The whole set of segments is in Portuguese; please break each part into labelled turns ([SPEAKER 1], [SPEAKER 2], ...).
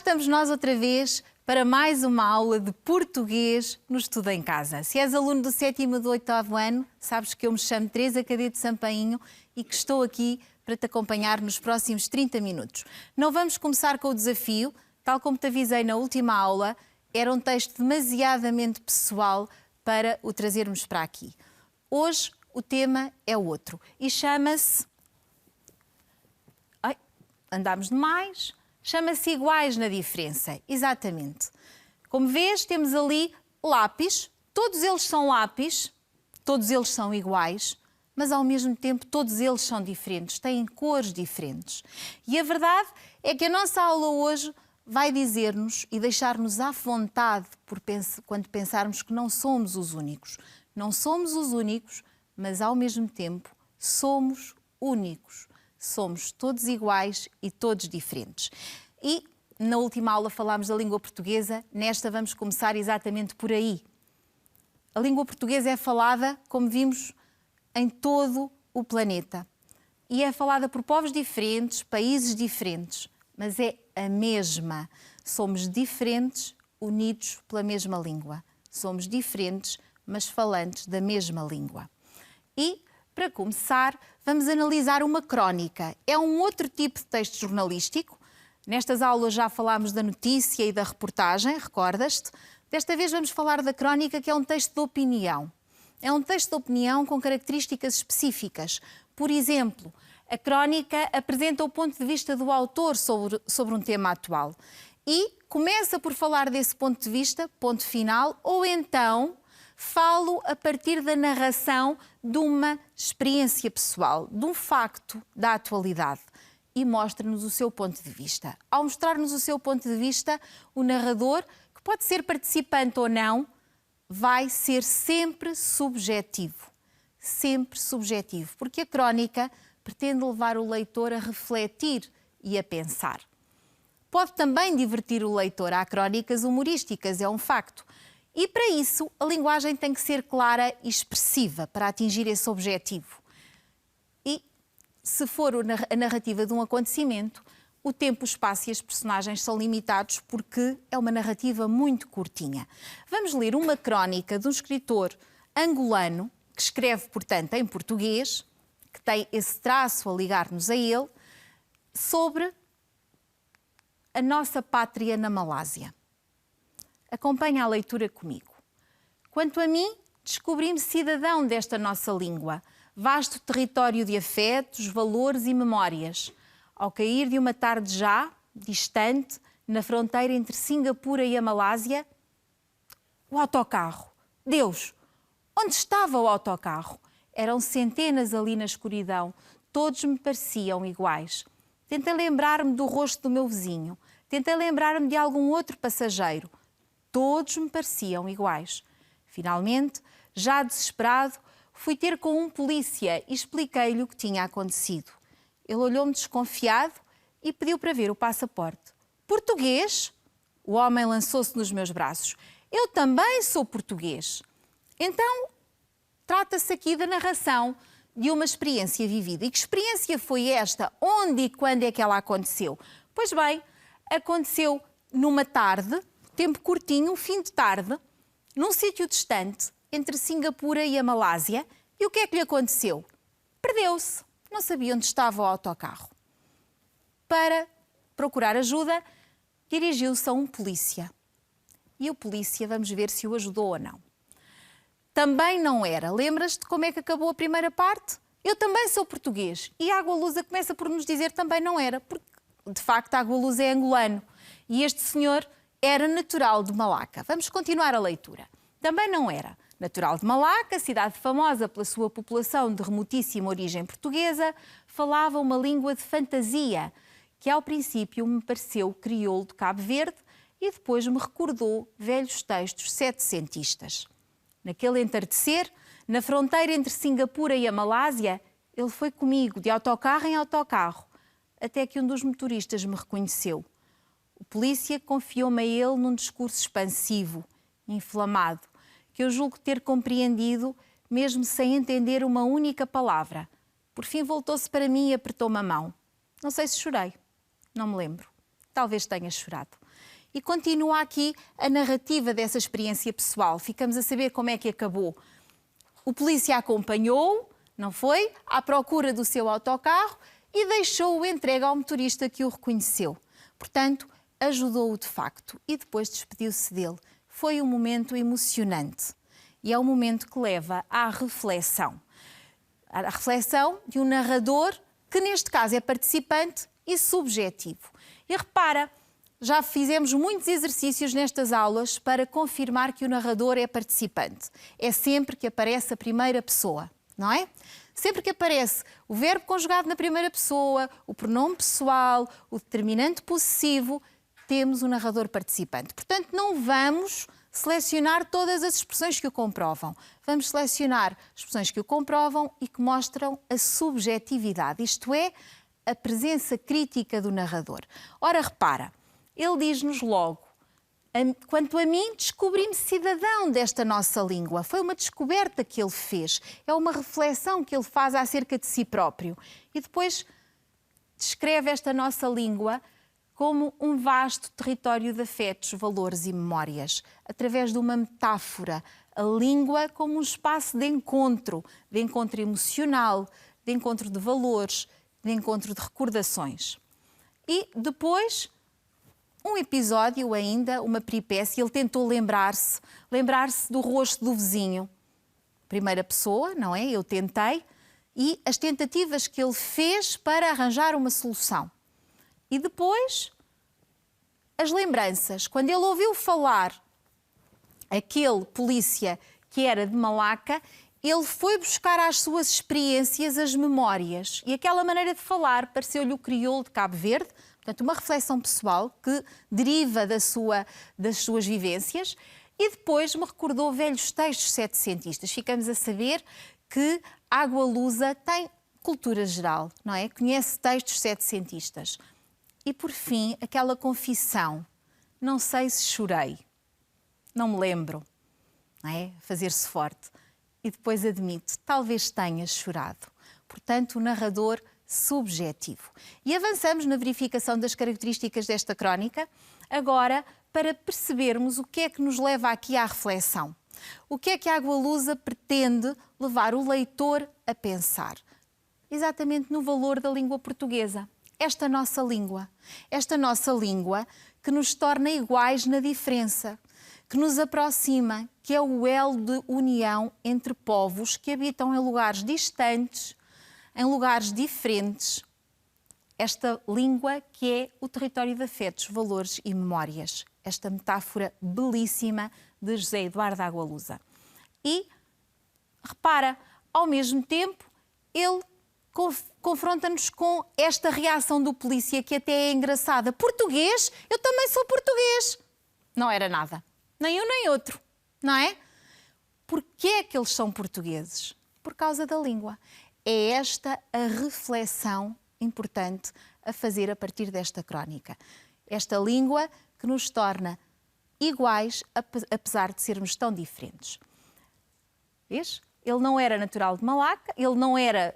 [SPEAKER 1] estamos nós outra vez para mais uma aula de português no Estudo em Casa. Se és aluno do 7º e do 8º ano, sabes que eu me chamo Teresa Cadete Sampainho e que estou aqui para te acompanhar nos próximos 30 minutos. Não vamos começar com o desafio, tal como te avisei na última aula, era um texto demasiadamente pessoal para o trazermos para aqui. Hoje o tema é outro e chama-se... Andámos demais... Chama-se iguais na diferença, exatamente. Como vês, temos ali lápis, todos eles são lápis, todos eles são iguais, mas ao mesmo tempo todos eles são diferentes, têm cores diferentes. E a verdade é que a nossa aula hoje vai dizer-nos e deixar-nos à vontade quando pensarmos que não somos os únicos. Não somos os únicos, mas ao mesmo tempo somos únicos. Somos todos iguais e todos diferentes. E na última aula falámos da língua portuguesa, nesta vamos começar exatamente por aí. A língua portuguesa é falada, como vimos, em todo o planeta. E é falada por povos diferentes, países diferentes, mas é a mesma. Somos diferentes, unidos pela mesma língua. Somos diferentes, mas falantes da mesma língua. E, para começar, vamos analisar uma crónica. É um outro tipo de texto jornalístico. Nestas aulas já falámos da notícia e da reportagem, recordas-te? Desta vez vamos falar da crónica, que é um texto de opinião. É um texto de opinião com características específicas. Por exemplo, a crónica apresenta o ponto de vista do autor sobre um tema atual. E começa por falar desse ponto de vista, ponto final, ou então... falo a partir da narração de uma experiência pessoal, de um facto da atualidade e mostra-nos o seu ponto de vista. Ao mostrar-nos o seu ponto de vista, o narrador, que pode ser participante ou não, vai ser sempre subjetivo. Sempre subjetivo, porque a crónica pretende levar o leitor a refletir e a pensar. Pode também divertir o leitor. Há crónicas humorísticas, é um facto. E para isso, a linguagem tem que ser clara e expressiva para atingir esse objetivo. E, se for a narrativa de um acontecimento, o tempo, o espaço e as personagens são limitados porque é uma narrativa muito curtinha. Vamos ler uma crónica de um escritor angolano, que escreve, portanto, em português, que tem esse traço a ligar-nos a ele, sobre a nossa pátria na Malásia. Acompanha a leitura comigo. Quanto a mim, descobri-me cidadão desta nossa língua, vasto território de afetos, valores e memórias. Ao cair de uma tarde já, distante, na fronteira entre Singapura e a Malásia, o autocarro. Deus! Onde estava o autocarro? Eram centenas ali na escuridão. Todos me pareciam iguais. Tentei lembrar-me do rosto do meu vizinho. Tentei lembrar-me de algum outro passageiro. Todos me pareciam iguais. Finalmente, já desesperado, fui ter com um polícia e expliquei-lhe o que tinha acontecido. Ele olhou-me desconfiado e pediu para ver o passaporte. Português? O homem lançou-se nos meus braços. Eu também sou português. Então, trata-se aqui da narração de uma experiência vivida. E que experiência foi esta? Onde e quando é que ela aconteceu? Pois bem, aconteceu numa tarde, tempo curtinho, um fim de tarde, num sítio distante, entre Singapura e a Malásia. E o que é que lhe aconteceu? Perdeu-se. Não sabia onde estava o autocarro. Para procurar ajuda, dirigiu-se a um polícia. E o polícia, vamos ver se o ajudou ou não. Também não era. Lembras-te como é que acabou a primeira parte? Eu também sou português. E a Água Lusa começa por nos dizer também não era, porque, de facto, a Água Lusa é angolano. E este senhor era natural de Malaca. Vamos continuar a leitura. Também não era. Natural de Malaca, cidade famosa pela sua população de remotíssima origem portuguesa, falava uma língua de fantasia, que ao princípio me pareceu crioulo de Cabo Verde e depois me recordou velhos textos setecentistas. Naquele entardecer, na fronteira entre Singapura e a Malásia, ele foi comigo, de autocarro em autocarro, até que um dos motoristas me reconheceu. O polícia confiou-me a ele num discurso expansivo, inflamado, que eu julgo ter compreendido, mesmo sem entender uma única palavra. Por fim voltou-se para mim e apertou-me a mão. Não sei se chorei, não me lembro. Talvez tenha chorado. E continua aqui a narrativa dessa experiência pessoal. Ficamos a saber como é que acabou. O polícia acompanhou-o, não foi? À procura do seu autocarro e deixou-o entregue ao motorista que o reconheceu. Portanto, ajudou-o de facto e depois despediu-se dele. Foi um momento emocionante e é um momento que leva à reflexão. A reflexão de um narrador que, neste caso, é participante e subjetivo. E repara, já fizemos muitos exercícios nestas aulas para confirmar que o narrador é participante. É sempre que aparece a primeira pessoa, não é? Sempre que aparece o verbo conjugado na primeira pessoa, o pronome pessoal, o determinante possessivo, temos o narrador participante. Portanto, não vamos selecionar todas as expressões que o comprovam. Vamos selecionar expressões que o comprovam e que mostram a subjetividade, isto é, a presença crítica do narrador. Ora, repara, ele diz-nos logo: quanto a mim, descobri-me cidadão desta nossa língua. Foi uma descoberta que ele fez, é uma reflexão que ele faz acerca de si próprio. E depois descreve esta nossa língua como um vasto território de afetos, valores e memórias, através de uma metáfora. A língua como um espaço de encontro emocional, de encontro de valores, de encontro de recordações. E depois, um episódio ainda, uma peripécia, ele tentou lembrar-se do rosto do vizinho. Primeira pessoa, não é? Eu tentei. E as tentativas que ele fez para arranjar uma solução. E depois, as lembranças. Quando ele ouviu falar aquele polícia que era de Malaca, ele foi buscar às suas experiências as memórias. E aquela maneira de falar pareceu-lhe o crioulo de Cabo Verde. Portanto, uma reflexão pessoal que deriva das suas vivências. E depois me recordou velhos textos setecentistas. Ficamos a saber que Água Lusa tem cultura geral, não é? Conhece textos setecentistas. E, por fim, aquela confissão. Não sei se chorei. Não me lembro. Não é? Fazer-se forte. E depois admite, talvez tenha chorado. Portanto, o narrador subjetivo. E avançamos na verificação das características desta crónica, agora para percebermos o que é que nos leva aqui à reflexão. O que é que a Água Lusa pretende levar o leitor a pensar? Exatamente no valor da língua portuguesa. Esta nossa língua que nos torna iguais na diferença, que nos aproxima, que é o elo de união entre povos que habitam em lugares distantes, em lugares diferentes. Esta língua que é o território de afetos, valores e memórias. Esta metáfora belíssima de José Eduardo Água Lusa. E, repara, ao mesmo tempo, ele confronta-nos com esta reação do polícia que até é engraçada. Português? Eu também sou português. Não era nada. Nem um nem outro, não é? Porquê é que eles são portugueses? Por causa da língua. É esta a reflexão importante a fazer a partir desta crónica. Esta língua que nos torna iguais, apesar de sermos tão diferentes. Vês? Ele não era natural de Malaca, ele não era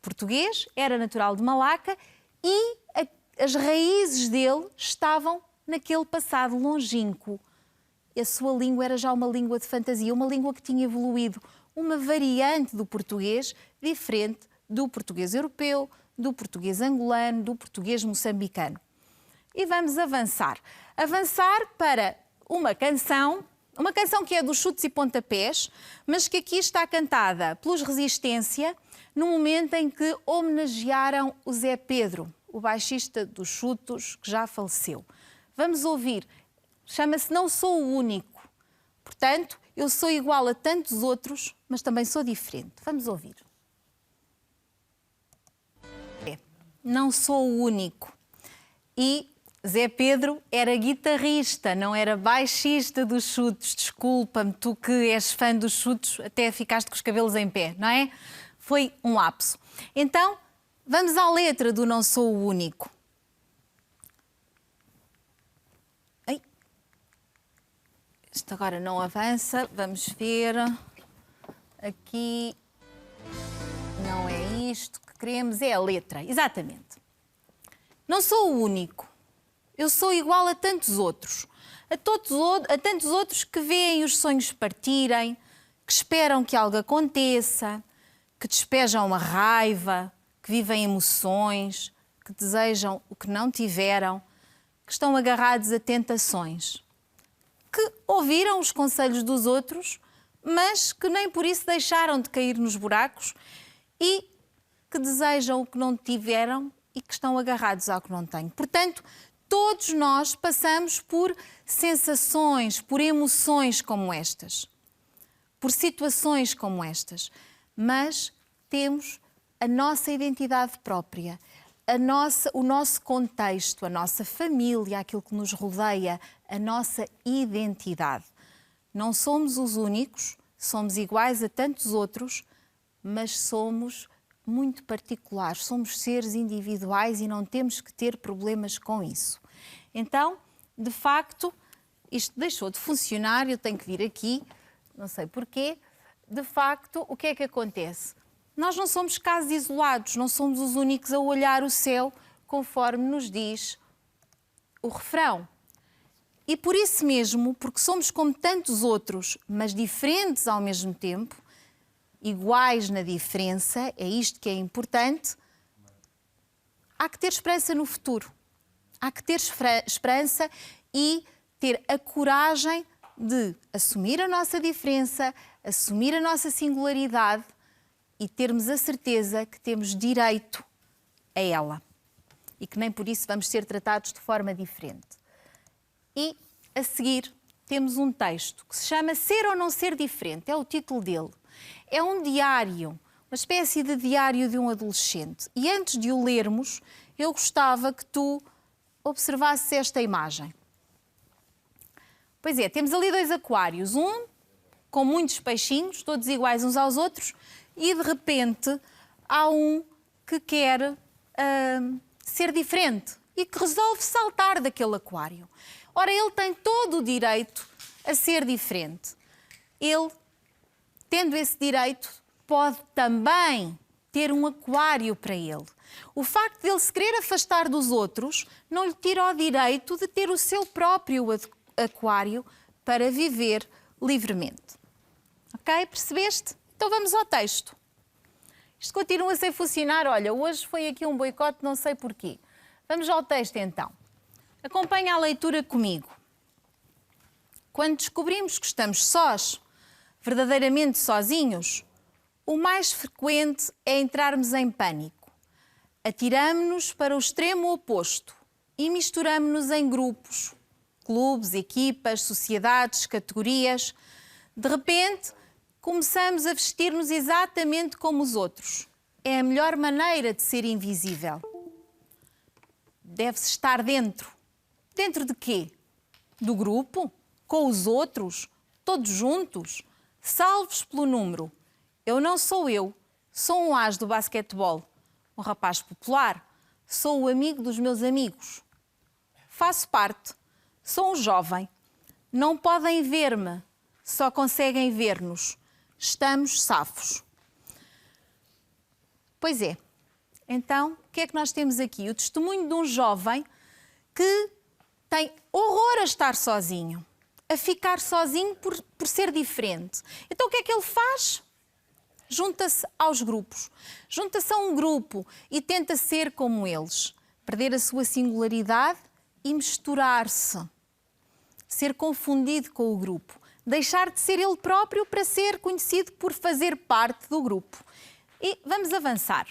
[SPEAKER 1] português, era natural de Malaca e as raízes dele estavam naquele passado longínquo. A sua língua era já uma língua de fantasia, uma língua que tinha evoluído, uma variante do português diferente do português europeu, do português angolano, do português moçambicano. E vamos avançar. Avançar para uma canção que é dos Chutes e Pontapés, mas que aqui está cantada pelos Resistência, no momento em que homenagearam o Zé Pedro, o baixista dos Chutos, que já faleceu. Vamos ouvir. Chama-se Não Sou o Único. Portanto, eu sou igual a tantos outros, mas também sou diferente. Vamos ouvir. Não sou o único. E Zé Pedro era guitarrista, não era baixista dos Chutos. Desculpa-me, tu que és fã dos Chutos, até ficaste com os cabelos em pé, não é? Foi um lapso. Então, vamos à letra do Não Sou o Único. Ai. Isto agora não avança, vamos ver. Aqui não é isto que queremos, é a letra, exatamente. Não sou o único. Eu sou igual a tantos outros. A tantos outros que veem os sonhos partirem, que esperam que algo aconteça, que despejam a raiva, que vivem emoções, que desejam o que não tiveram, que estão agarrados a tentações, que ouviram os conselhos dos outros, mas que nem por isso deixaram de cair nos buracos e que desejam o que não tiveram e que estão agarrados ao que não têm. Portanto, todos nós passamos por sensações, por emoções como estas, por situações como estas, mas temos a nossa identidade própria, o nosso contexto, a nossa família, aquilo que nos rodeia, a nossa identidade. Não somos os únicos, somos iguais a tantos outros, mas somos muito particulares, somos seres individuais e não temos que ter problemas com isso. Então, de facto, isto deixou de funcionar, eu tenho que vir aqui, não sei porquê. De facto, o que é que acontece? Nós não somos casos isolados, não somos os únicos a olhar o céu conforme nos diz o refrão. E por isso mesmo, porque somos como tantos outros, mas diferentes ao mesmo tempo, iguais na diferença, é isto que é importante, há que ter esperança no futuro. Há que ter esperança e ter a coragem de assumir a nossa diferença, assumir a nossa singularidade e termos a certeza que temos direito a ela e que nem por isso vamos ser tratados de forma diferente. E, a seguir, temos um texto que se chama Ser ou Não Ser Diferente, é o título dele. É um diário, uma espécie de diário de um adolescente. E antes de o lermos, eu gostava que tu observasses esta imagem. Pois é, temos ali dois aquários, um com muitos peixinhos, todos iguais uns aos outros, e de repente há um que quer ser diferente e que resolve saltar daquele aquário. Ora, ele tem todo o direito a ser diferente. Ele, tendo esse direito, pode também ter um aquário para ele. O facto de ele se querer afastar dos outros não lhe tira o direito de ter o seu próprio aquário para viver livremente. Ok? Percebeste? Então vamos ao texto. Isto continua sem funcionar. Olha, hoje foi aqui um boicote, não sei porquê. Vamos ao texto então. Acompanha a leitura comigo. Quando descobrimos que estamos sós, verdadeiramente sozinhos, o mais frequente é entrarmos em pânico. Atiramo-nos para o extremo oposto e misturamo-nos em grupos, clubes, equipas, sociedades, categorias. De repente, começamos a vestir-nos exatamente como os outros. É a melhor maneira de ser invisível. Deve-se estar dentro. Dentro de quê? Do grupo? Com os outros? Todos juntos? Salvos pelo número. Eu não sou eu. Sou um as do basquetebol. Um rapaz popular. Sou o amigo dos meus amigos. Faço parte. Sou um jovem. Não podem ver-me. Só conseguem ver-nos. Estamos safos. Pois é. Então, o que é que nós temos aqui? O testemunho de um jovem que tem horror a estar sozinho, a ficar sozinho por ser diferente. Então, o que é que ele faz? Junta-se aos grupos. Junta-se a um grupo e tenta ser como eles. Perder a sua singularidade e misturar-se. Ser confundido com o grupo. Deixar de ser ele próprio para ser conhecido por fazer parte do grupo. E vamos avançar.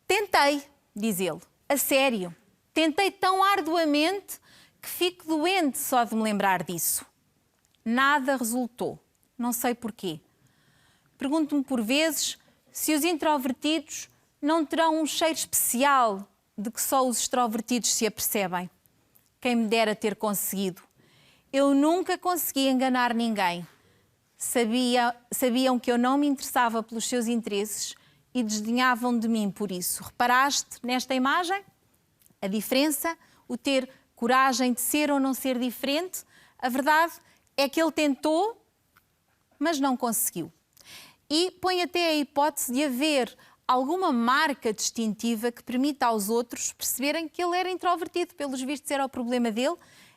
[SPEAKER 1] Tentei, diz ele, a sério. Tentei tão arduamente que fico doente só de me lembrar disso. Nada resultou. Não sei porquê. Pergunto-me por vezes se os introvertidos não terão um cheiro especial de que só os extrovertidos se apercebem. Quem me dera ter conseguido. Eu nunca consegui enganar ninguém. Sabiam que eu não me interessava pelos seus interesses e desdenhavam de mim por isso. Reparaste nesta imagem? A diferença, o ter coragem de ser ou não ser diferente. A verdade é que ele tentou, mas não conseguiu. E põe até a hipótese de haver alguma marca distintiva que permita aos outros perceberem que ele era introvertido, pelos vistos era o problema dele,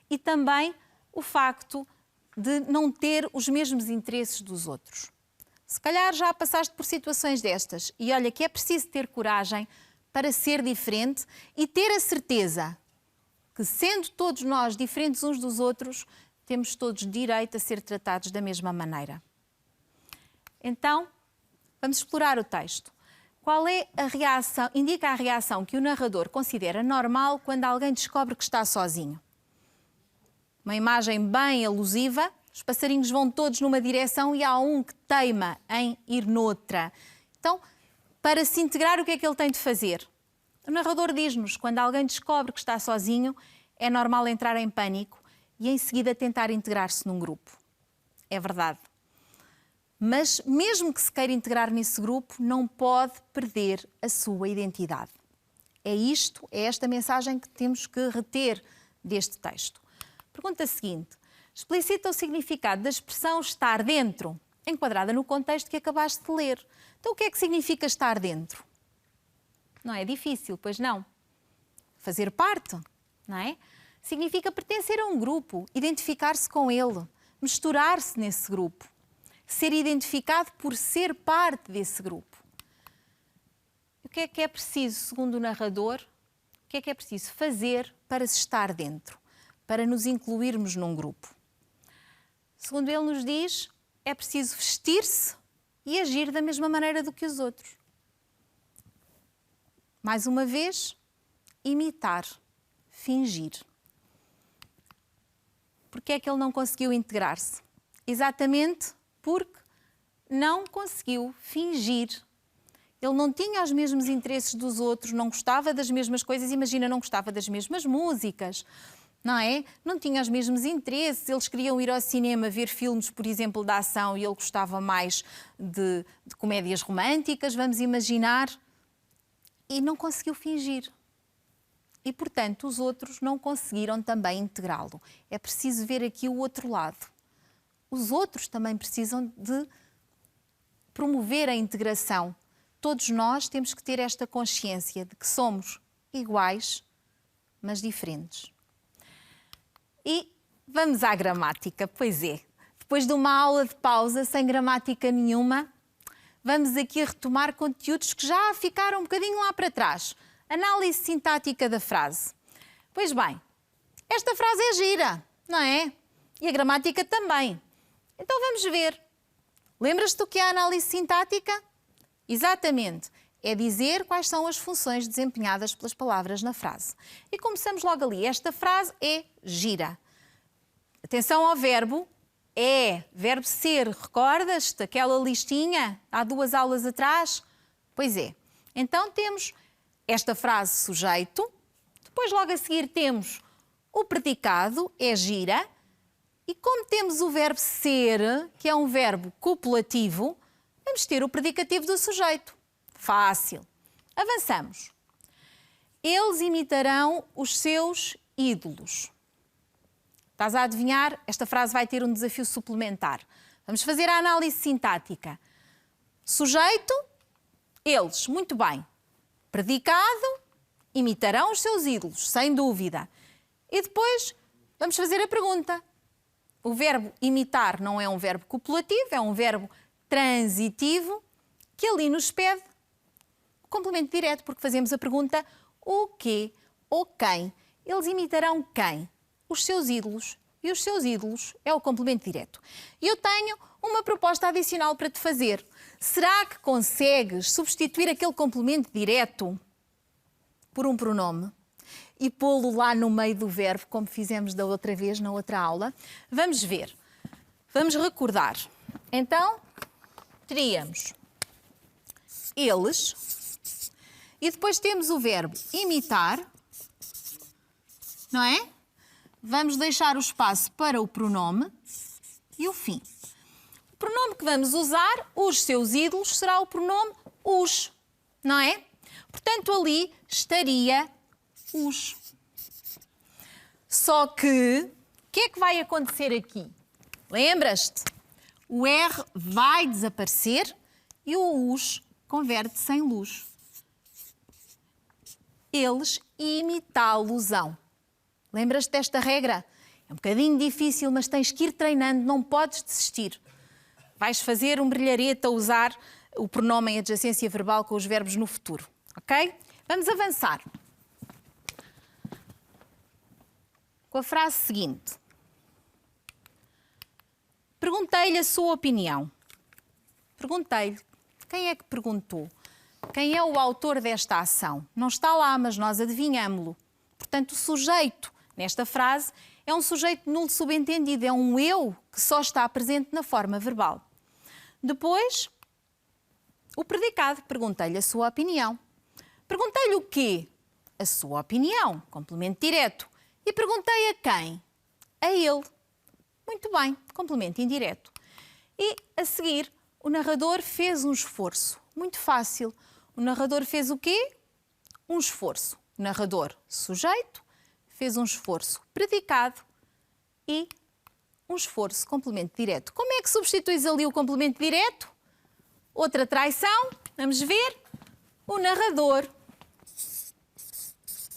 [SPEAKER 1] e também o facto de não ter os mesmos interesses dos outros. Se calhar já passaste por situações destas e olha que é preciso ter coragem para ser diferente e ter a certeza que, sendo todos nós diferentes uns dos outros, temos todos direito a ser tratados da mesma maneira. Então, vamos explorar o texto. Qual é a reação? Indica a reação que o narrador considera normal quando alguém descobre que está sozinho. Uma imagem bem alusiva, os passarinhos vão todos numa direção e há um que teima em ir noutra. Então, para se integrar, o que é que ele tem de fazer? O narrador diz-nos, quando alguém descobre que está sozinho, é normal entrar em pânico e em seguida tentar integrar-se num grupo. É verdade. Mas mesmo que se queira integrar nesse grupo, não pode perder a sua identidade. É esta mensagem que temos que reter deste texto. Pergunta seguinte: explicita o significado da expressão estar dentro, enquadrada no contexto que acabaste de ler. Então, o que é que significa estar dentro? Não é difícil, pois não. Fazer parte, não é? Significa pertencer a um grupo, identificar-se com ele, misturar-se nesse grupo, ser identificado por ser parte desse grupo. O que é preciso, segundo o narrador, o que é preciso fazer para se estar dentro, para nos incluirmos num grupo? Segundo ele nos diz, é preciso vestir-se e agir da mesma maneira do que os outros. Mais uma vez, imitar, fingir. Porquê é que ele não conseguiu integrar-se? Exatamente porque não conseguiu fingir. Ele não tinha os mesmos interesses dos outros, não gostava das mesmas coisas, imagina, não gostava das mesmas músicas, não é? Não tinha os mesmos interesses, eles queriam ir ao cinema ver filmes, por exemplo, de ação e ele gostava mais de comédias românticas, vamos imaginar, e não conseguiu fingir. E, portanto, os outros não conseguiram também integrá-lo. É preciso ver aqui o outro lado. Os outros também precisam de promover a integração. Todos nós temos que ter esta consciência de que somos iguais, mas diferentes. E vamos à gramática, pois é. Depois de uma aula de pausa, sem gramática nenhuma, vamos aqui retomar conteúdos que já ficaram um bocadinho lá para trás. Análise sintática da frase. Pois bem, esta frase é gira, não é? E a gramática também. Então vamos ver. Lembras-te do que é a análise sintática? Exatamente. É dizer quais são as funções desempenhadas pelas palavras na frase. E começamos logo ali. Esta frase é gira. Atenção ao verbo. É, verbo ser. Recordas-te aquela listinha há 2 aulas atrás? Pois é. Então temos esta frase sujeito. Depois logo a seguir temos o predicado, é gira. E como temos o verbo ser, que é um verbo copulativo, vamos ter o predicativo do sujeito. Fácil. Avançamos. Eles imitarão os seus ídolos. Estás a adivinhar? Esta frase vai ter um desafio suplementar. Vamos fazer a análise sintática. Sujeito, eles, muito bem. Predicado, imitarão os seus ídolos, sem dúvida. E depois vamos fazer a pergunta. O verbo imitar não é um verbo copulativo, é um verbo transitivo, que ali nos pede o complemento direto, porque fazemos a pergunta o quê ou quem. Eles imitarão quem? Os seus ídolos. E os seus ídolos é o complemento direto. E eu tenho uma proposta adicional para te fazer. Será que consegues substituir aquele complemento direto por um pronome e pô-lo lá no meio do verbo, como fizemos da outra vez, na outra aula? Vamos ver. Vamos recordar. Então, teríamos eles e depois temos o verbo imitar, não é? Vamos deixar o espaço para o pronome e o fim. O pronome que vamos usar, os seus ídolos, será o pronome os, não é? Portanto, ali estaria os. Só que, o que é que vai acontecer aqui? Lembras-te? O R vai desaparecer e o os converte-se em luz. Eles imitá-los-ão. Lembras-te desta regra? É um bocadinho difícil, mas tens que ir treinando, não podes desistir. Vais fazer um brilharete a usar o pronome em adjacência verbal com os verbos no futuro, ok? Vamos avançar. Com a frase seguinte. Perguntei-lhe a sua opinião. Perguntei-lhe. Quem é que perguntou? Quem é o autor desta ação? Não está lá, mas nós adivinhamo-lo. Portanto, o sujeito nesta frase é um sujeito nulo subentendido, é um eu que só está presente na forma verbal. Depois, o predicado. Perguntei-lhe a sua opinião. Perguntei-lhe o quê? A sua opinião, complemento direto. E perguntei a quem? A ele. Muito bem, complemento indireto. E, a seguir, o narrador fez um esforço. Muito fácil. O narrador fez o quê? Um esforço. O narrador, sujeito, fez um esforço. Predicado e um esforço, complemento direto. Como é que substituis ali o complemento direto? Outra traição. Vamos ver. O narrador.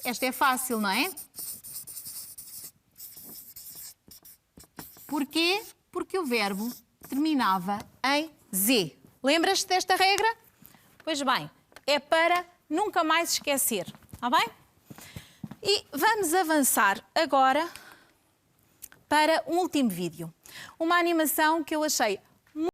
[SPEAKER 1] Esta é fácil, não é? Porquê? Porque o verbo terminava em Z. Lembras-te desta regra? Pois bem, é para nunca mais esquecer, está bem? E vamos avançar agora para um último vídeo. Uma animação que eu achei muito...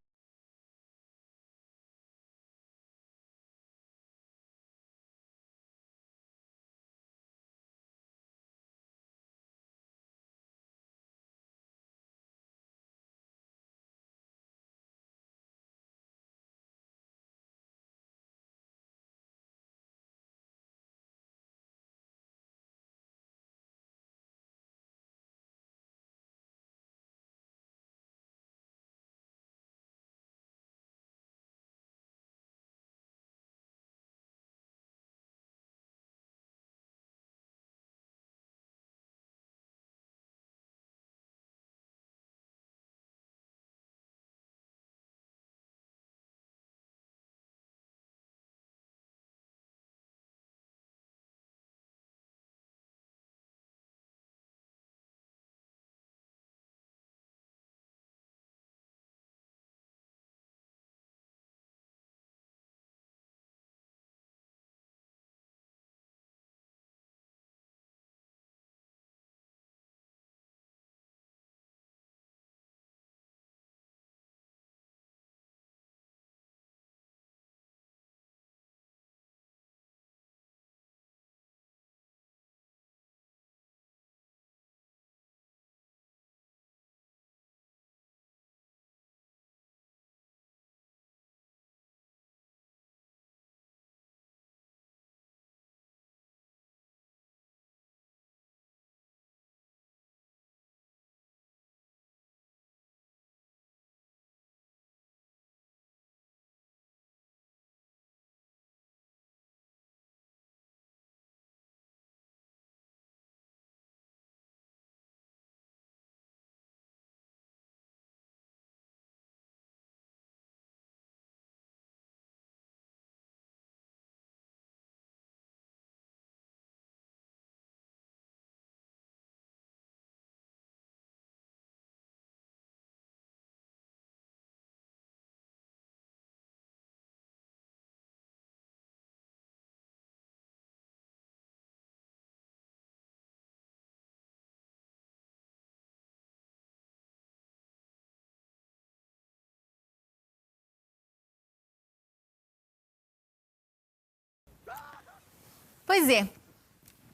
[SPEAKER 1] Pois é,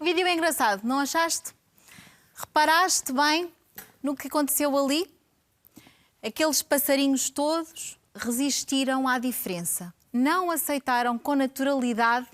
[SPEAKER 1] o vídeo é engraçado, não achaste? Reparaste bem no que aconteceu ali? Aqueles passarinhos todos resistiram à diferença. Não aceitaram com naturalidade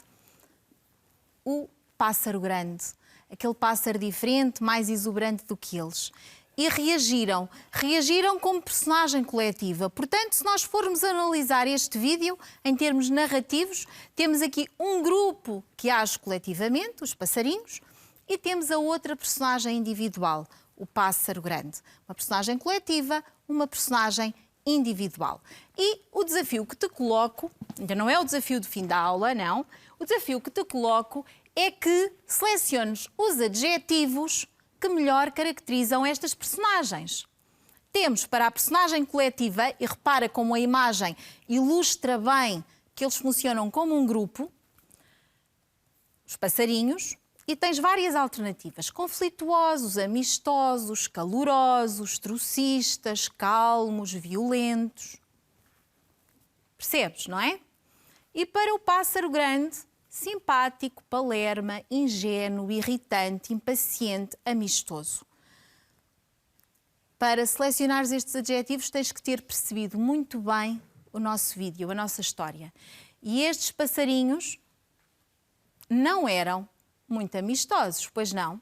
[SPEAKER 1] o pássaro grande. Aquele pássaro diferente, mais exuberante do que eles. E reagiram. Reagiram como personagem coletiva. Portanto, se nós formos analisar este vídeo em termos narrativos, temos aqui um grupo que age coletivamente, os passarinhos, e temos a outra personagem individual, o pássaro grande. Uma personagem coletiva, uma personagem individual. E o desafio que te coloco, ainda não é o desafio do fim da aula, não. O desafio que te coloco é que seleciones os adjetivos que melhor caracterizam estas personagens. Temos para a personagem coletiva, e repara como a imagem ilustra bem que eles funcionam como um grupo, os passarinhos, e tens várias alternativas: conflituosos, amistosos, calorosos, trucistas, calmos, violentos. Percebes, não é? E para o pássaro grande, simpático, palerma, ingênuo, irritante, impaciente, amistoso. Para selecionares estes adjetivos tens que ter percebido muito bem o nosso vídeo, a nossa história. E estes passarinhos não eram muito amistosos, pois não?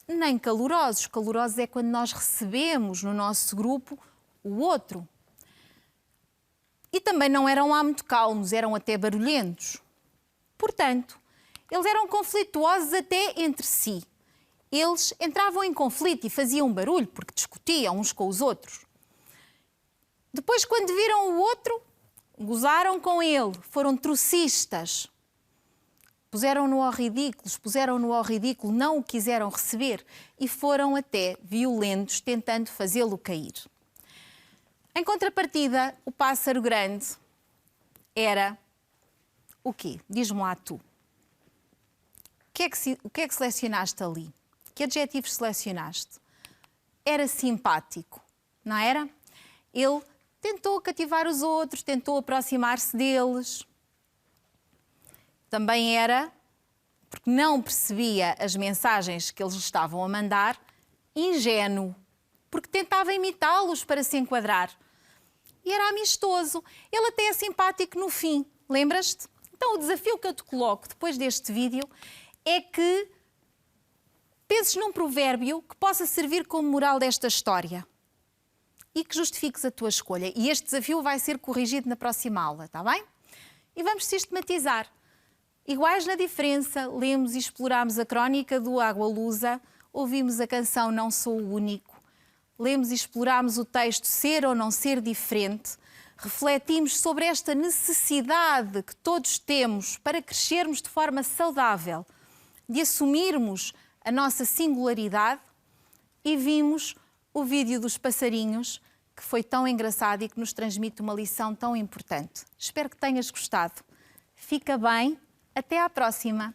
[SPEAKER 1] Nem calorosos. Calorosos é quando nós recebemos no nosso grupo o outro. E também não eram lá muito calmos, eram até barulhentos. Portanto, eles eram conflituosos até entre si. Eles entravam em conflito e faziam barulho porque discutiam uns com os outros. Depois, quando viram o outro, gozaram com ele, foram trucistas. Puseram-no ao ridículo, não o quiseram receber e foram até violentos, tentando fazê-lo cair. Em contrapartida, o pássaro grande era o quê? Diz-me lá tu. O que é que selecionaste ali? Que adjetivos selecionaste? Era simpático, não era? Ele tentou cativar os outros, tentou aproximar-se deles. Também era, porque não percebia as mensagens que eles estavam a mandar, ingênuo, porque tentava imitá-los para se enquadrar. E era amistoso. Ele até é simpático no fim, lembras-te? Então o desafio que eu te coloco depois deste vídeo é que penses num provérbio que possa servir como moral desta história e que justifiques a tua escolha. E este desafio vai ser corrigido na próxima aula, está bem? E vamos sistematizar. Iguais na diferença, lemos e exploramos a crónica do Água Lusa, ouvimos a canção Não Sou o Único, lemos e exploramos o texto Ser ou Não Ser Diferente, refletimos sobre esta necessidade que todos temos para crescermos de forma saudável, de assumirmos a nossa singularidade e vimos o vídeo dos passarinhos, que foi tão engraçado e que nos transmite uma lição tão importante. Espero que tenhas gostado. Fica bem. Até à próxima!